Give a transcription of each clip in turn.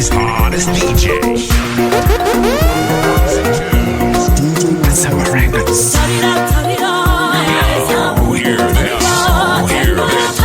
city's hottest DJ. DJ Kasama Records. Turn it up, turn it on. Now, hear this. Hear this.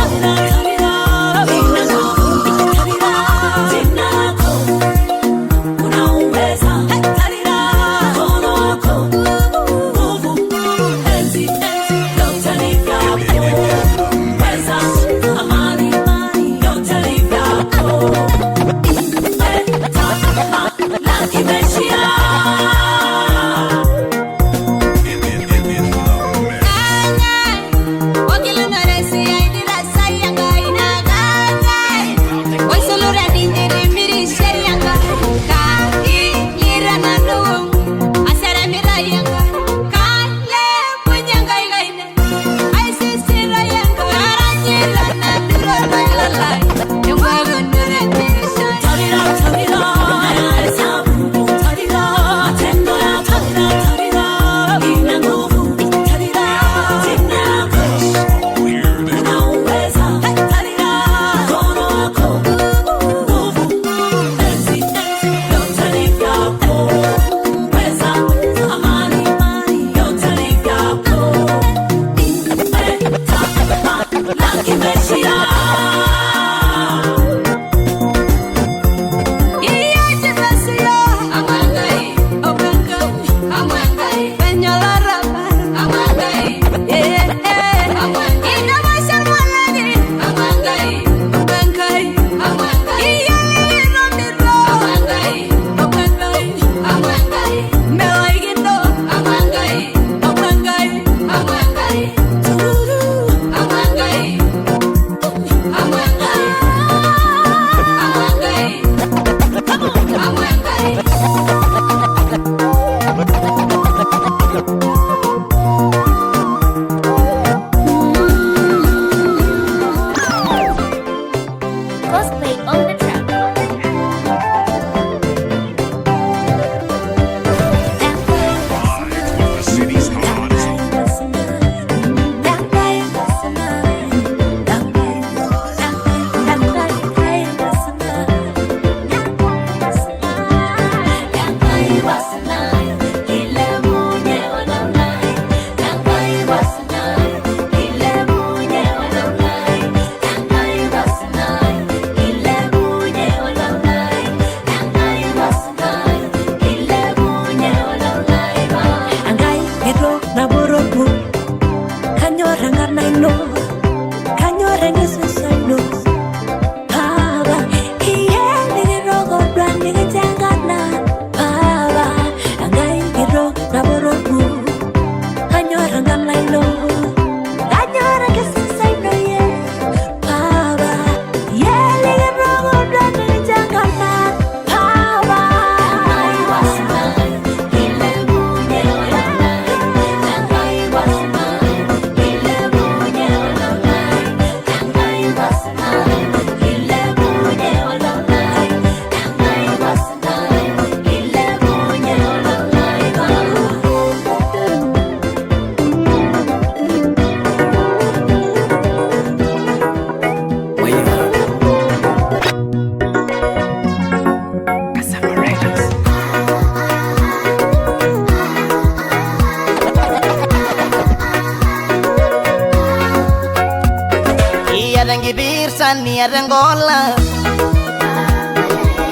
Rangola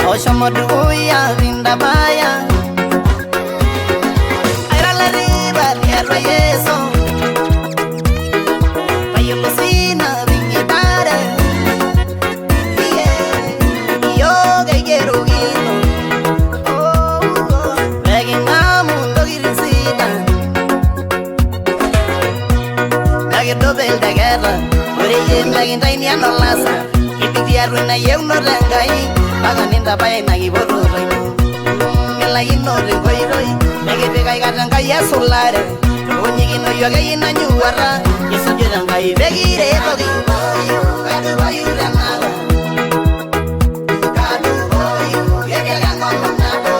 Oshomoduya Vindabaya Aira la riba Tierra Yeso Payo Lucina Vingitare Yoga Yerugino Begging Mamundo Girisina Nugget Dobel de Guerra Origin Begging Tiny and Olasa Ruina yeu no rangai Paganinda pai nagi boru rainu Milagi no roi roi Mege pegai garangai ya solare Onyigi no yoga ina nyuara Yesu jirangai begi re togi Kadu bayu ranala Kadu boyu Yege gango nabo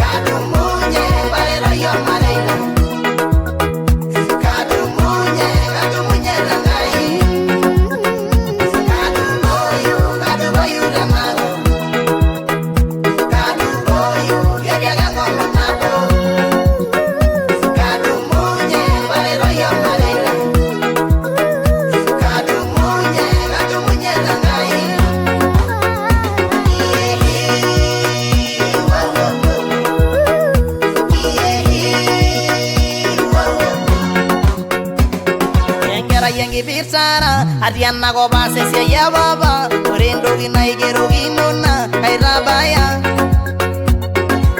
Kadu munye Bare rayo mareina Kadu munye rangai Kadu boyu ranala Atiana ko ba se se ya baba Orendo gina igero ginona Aitabaya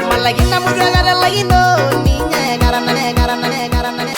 Malagina mudra gara lagino Ninya garanane garanane garanane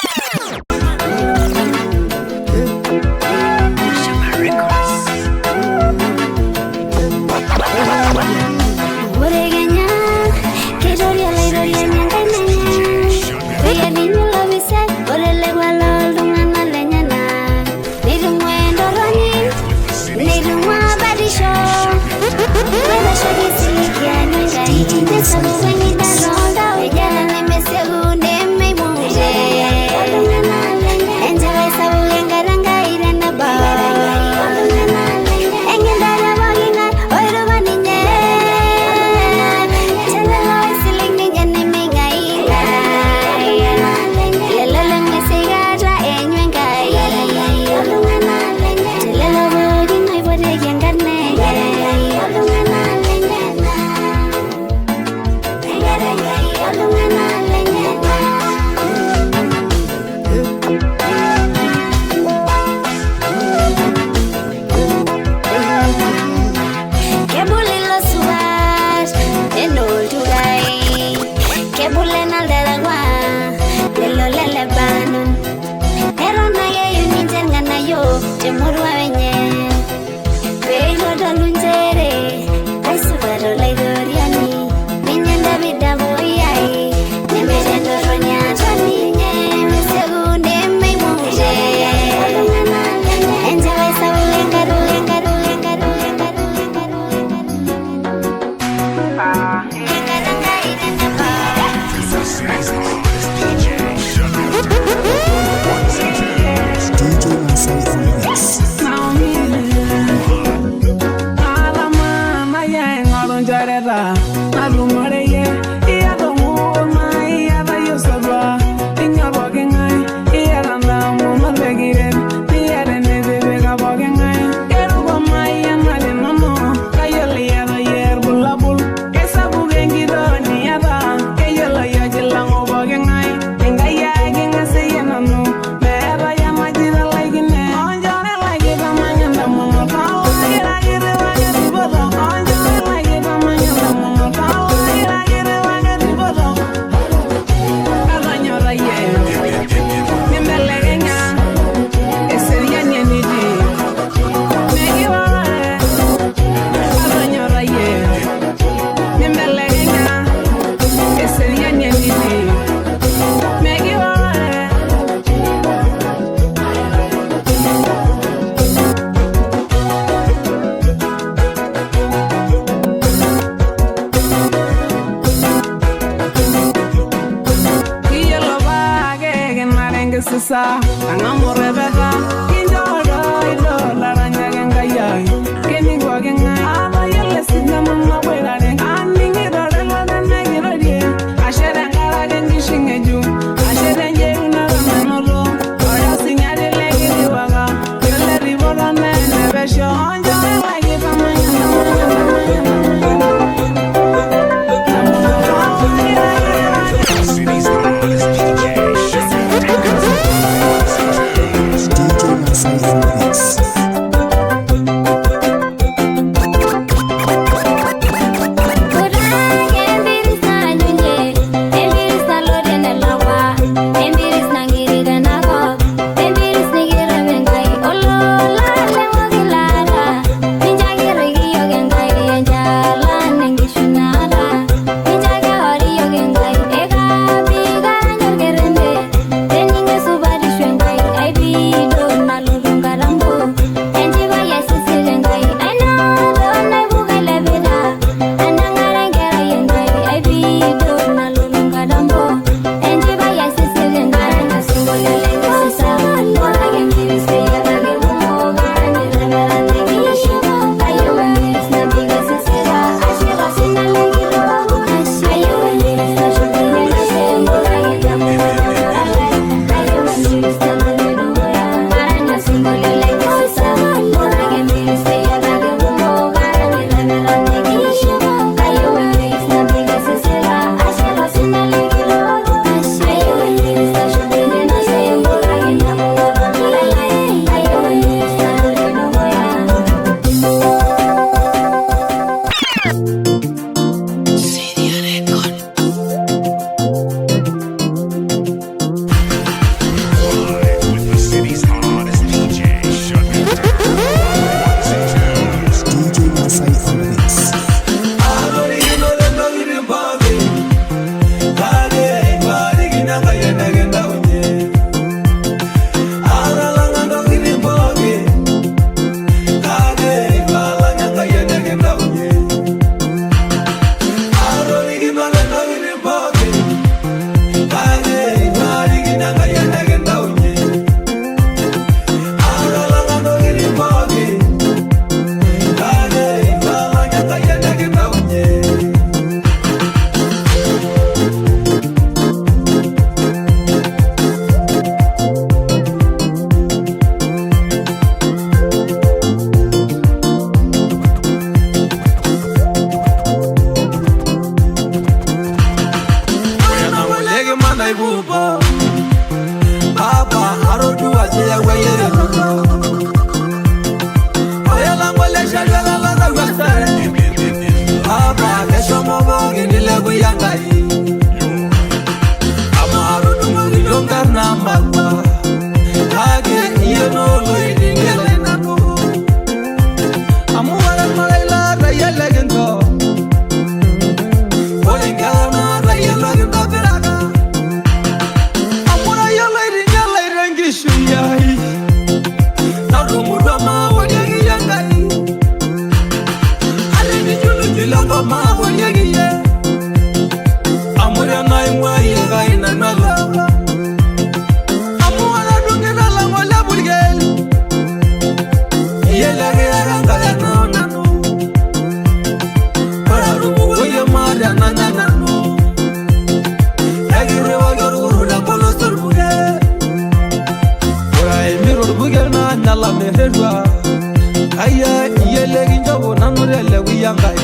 ele kinjobo nanu tele kuyangai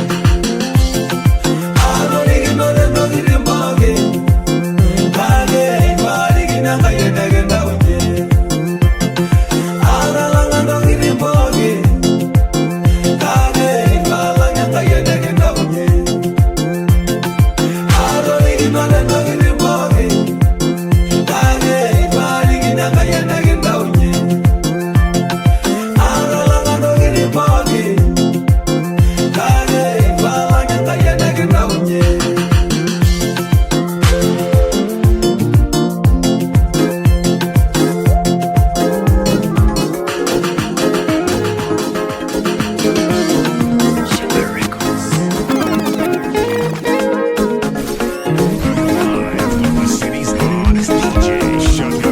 Adorikino lendo kirimboge Kage ibali kinanga yedegenda unye Adalangando kirimboge Kage ibala nyanga yedegenda unye Adorikino lendo kirimboge Kage ibali kinanga yedegenda unye Adalangando kirimboge Kage ibala nyanga yedegenda unye The city's hottest DJ, Sugar.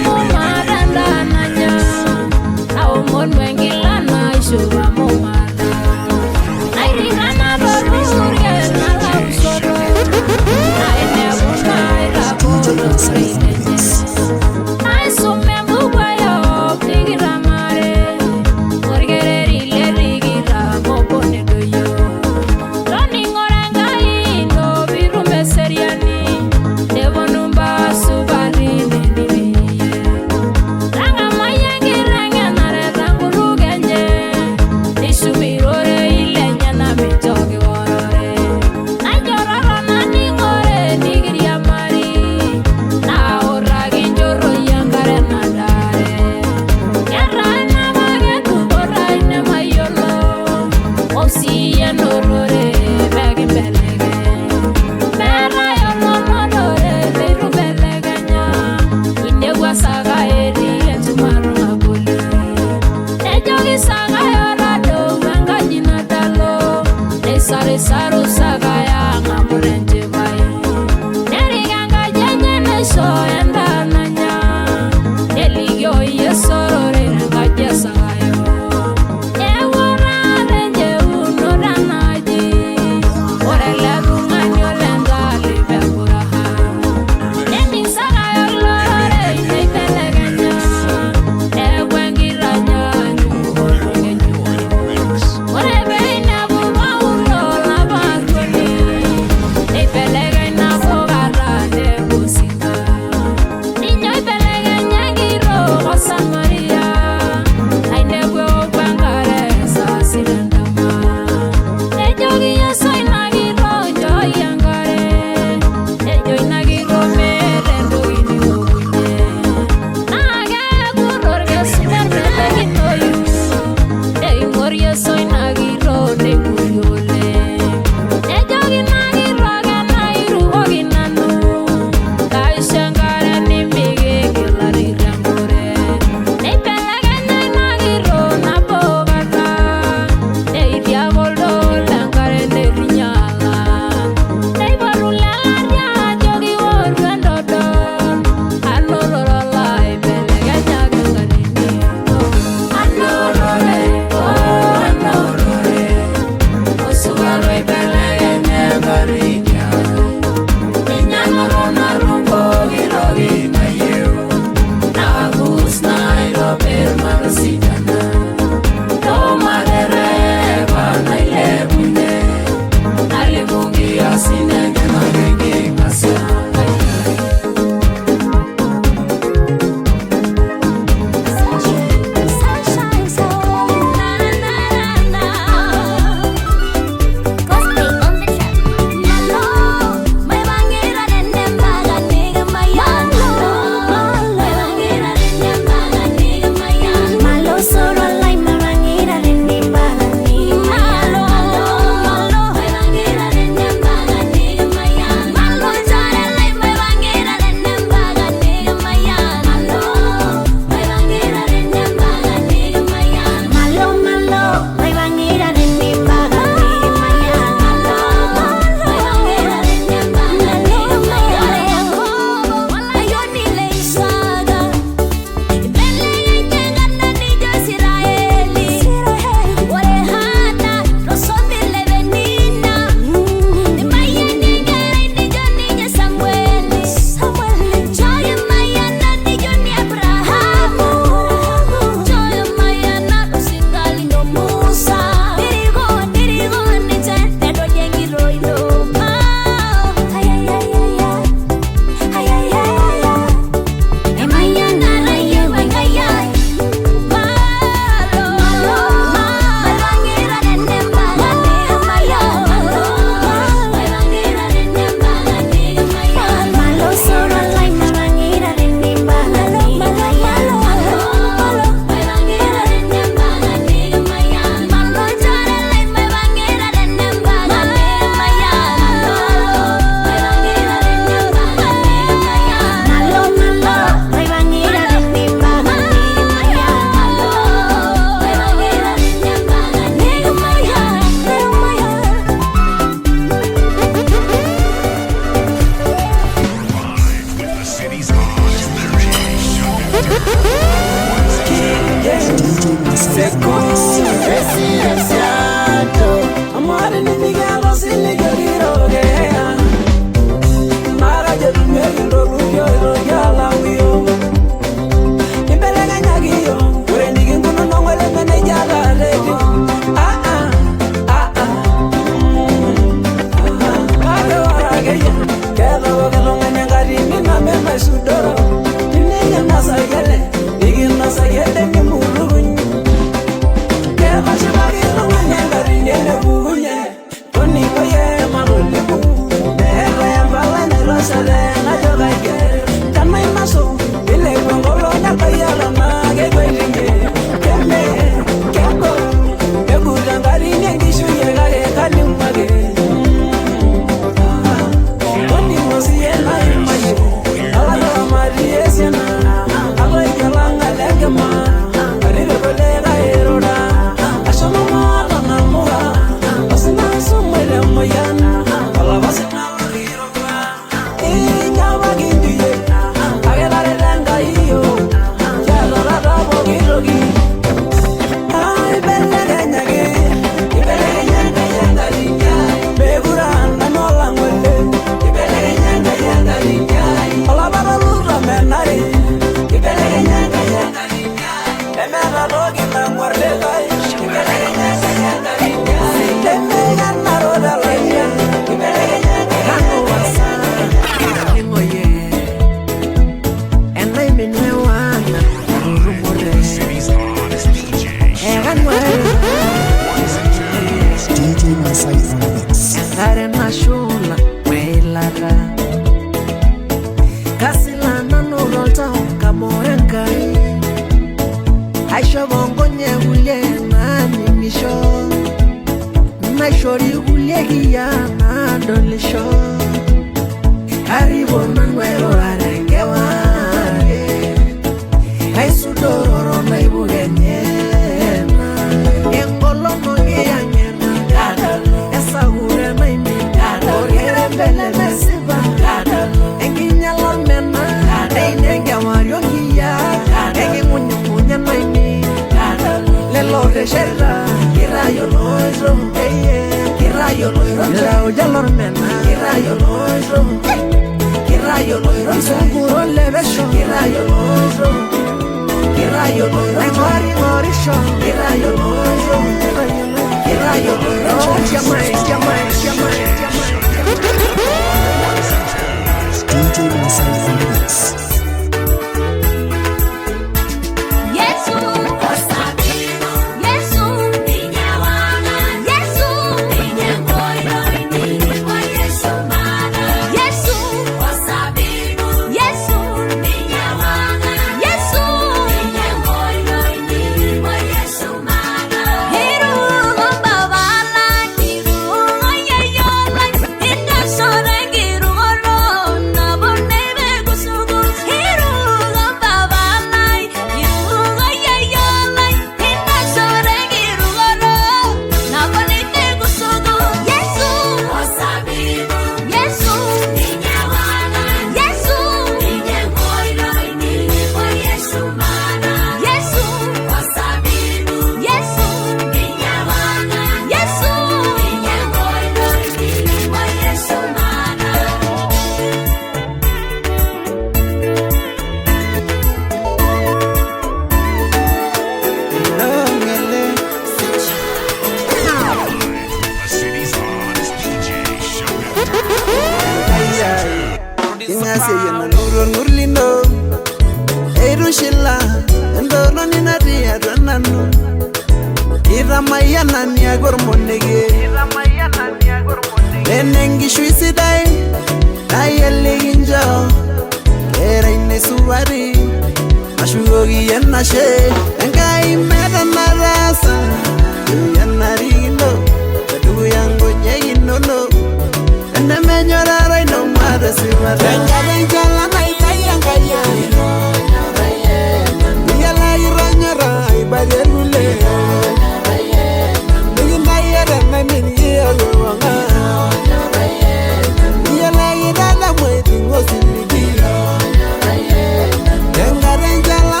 Engare njala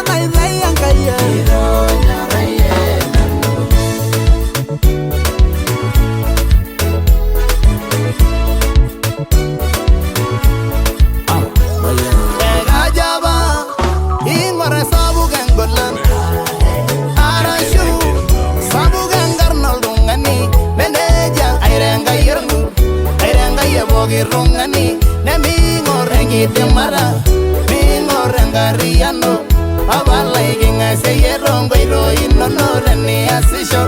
olirung'ani neming'or enkidimata ming'or enkariano apalai king'asie enkoitoi inonok teniasisho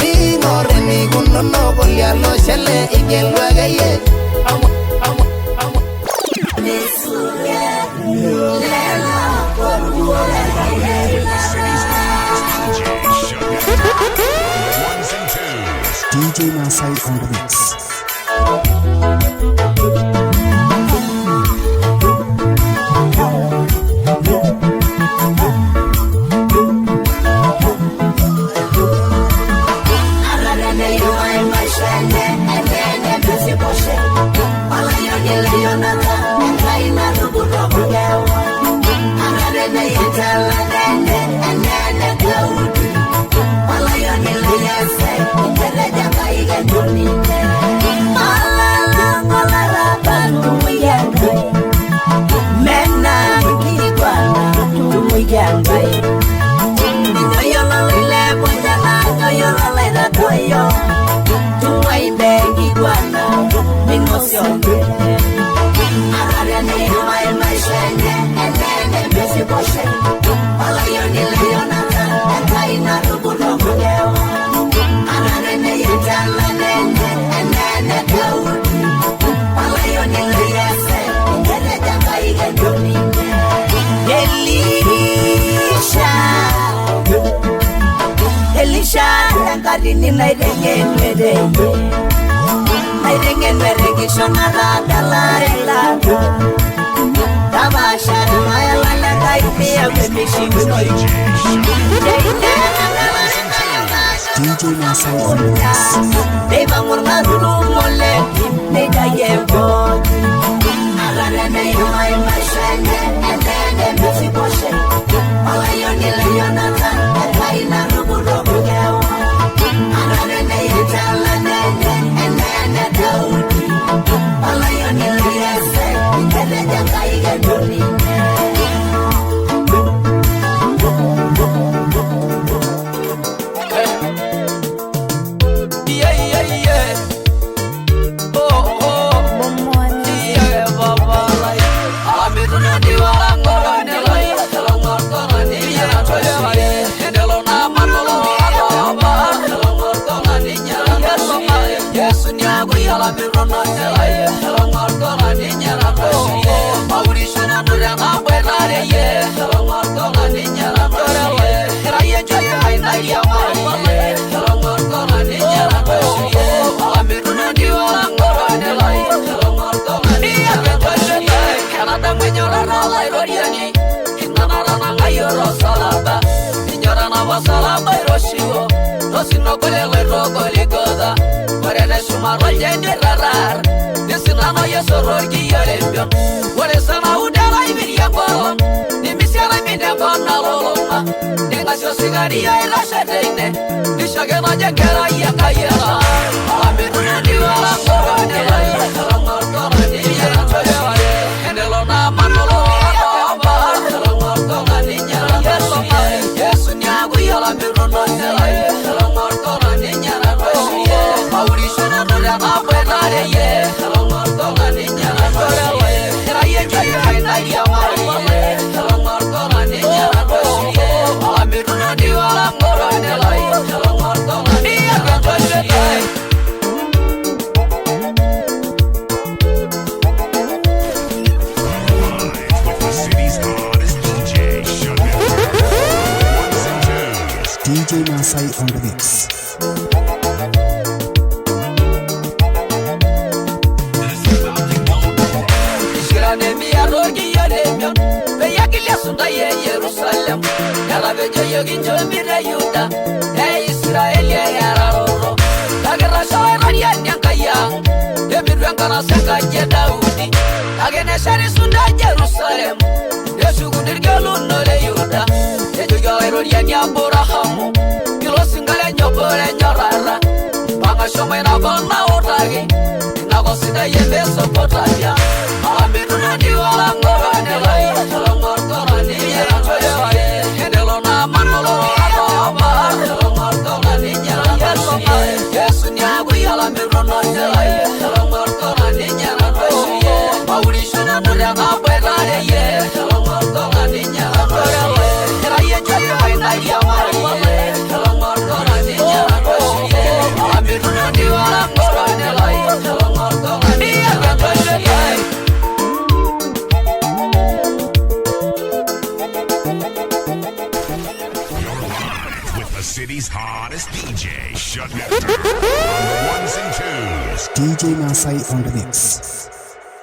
ming'or enikunono kolialo shele igelu akeyie DJ Masai on the mix. Elisha enkarini naitengenere kishonata dalailata tabashara mayalalakai pia kwemishindoi DJ Masai on the mix. Deivangurmarumole nedayembogi agarene yomai mashene endene mesiboshe alayoni leyonata ekaina ruburobugewa agarene yetalane endene daudi alayoni leyese ngerejakaigendonine Salaba iroshiwo Tosino kule rogo ligoda Warene shumaro jende rarar Nisina no yesoror kiyolembion Wale sana udara ibiria bolon Nimisiana minengo na loloma Nengasio sigaria ilashe deine Nishage no jengera yakayera Amiruna diwala korone Salangortona niyera choyewale Endelo na manolo Salangortona ninyera Yesu nyagu yala mirono nelaye Salangortona ninyera kweshiye Maurishona nolya napwetare ye Salangortona ninyera kweshiye Eraye chaye hainari ya mariye Salangortona ninyera kweshiye Amiruna diwala ngoro nelaye Salangortona ninyera kweshiye DJ Masai on the mix. Ishirane miya rogi yolemion Beyagilia sunda ye Yerusalem Yala bejo yoginjo mire Yuda Israel ye yararoro Lagerra shawairan ye nyankayang Debiru yankana senga je Daudi Lagene shari sunda Jerusalem Yeshugunir gelu nole Yuda Yejo ye Abrahamu Kilo singale nyobole nyorara Banga shomai na bona otagi Nago sida ye beso potavia Amiruna diwala ngoro nelai Salangortona niyera choyewaye Endelo na manolo Aba Salangortona ninyera kweshiye Yesu nyagu yala mirono nelai Salangortona ninyera kweshiye Live with the city's hottest DJ, shutting it down on the ones and twos. DJ Masai on the mix.